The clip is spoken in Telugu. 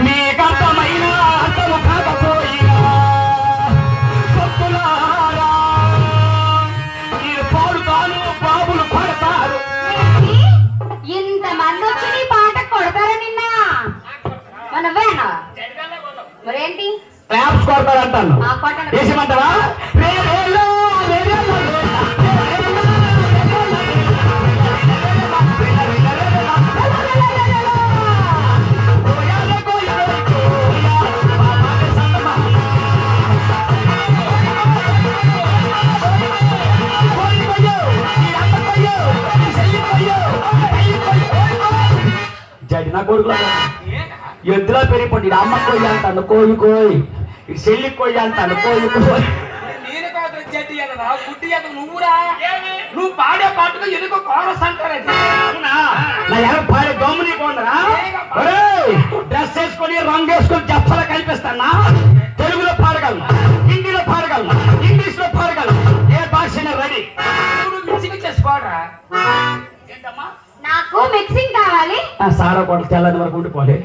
మీకంతమైన అర్థము కాకపోయినా భక్తులారా మీరు పాడుతాను బాబులు పడతారు. ఇంతమంది వచ్చి నీ పాట కొడతారా నిన్న మనవేనా మరేంటి క్లాప్స్ కొడతారంటాను వేసేమంటావా? జడిన కొడుకు ఎద్దులా పెరిగిపోయి అమ్మ కొయ్యి అంటాను కోయి కోయి ఇటు చెల్లి కొయ్యి అంటాను కోయి కోయి. నువ్వు పాడే పాటకు ఎందుకో కోరస్ అంటారు. నా ఎవరు పాడే దొమ్మని కొందరా డ్రెస్ వేసుకొని రంగు వేసుకొని చెప్పలా కనిపిస్తానా? తెలుగులో పాడగలను, హిందీలో పాడగలను, ఇంగ్లీష్ లో పాడగలను, ఏ భాష రెడీ. మిక్సింగ్ చేసుకోరా నాకు మిక్సింగ్ కావాలి. సారా కొట్టు తెల్లని వరకు ఉండిపోలే.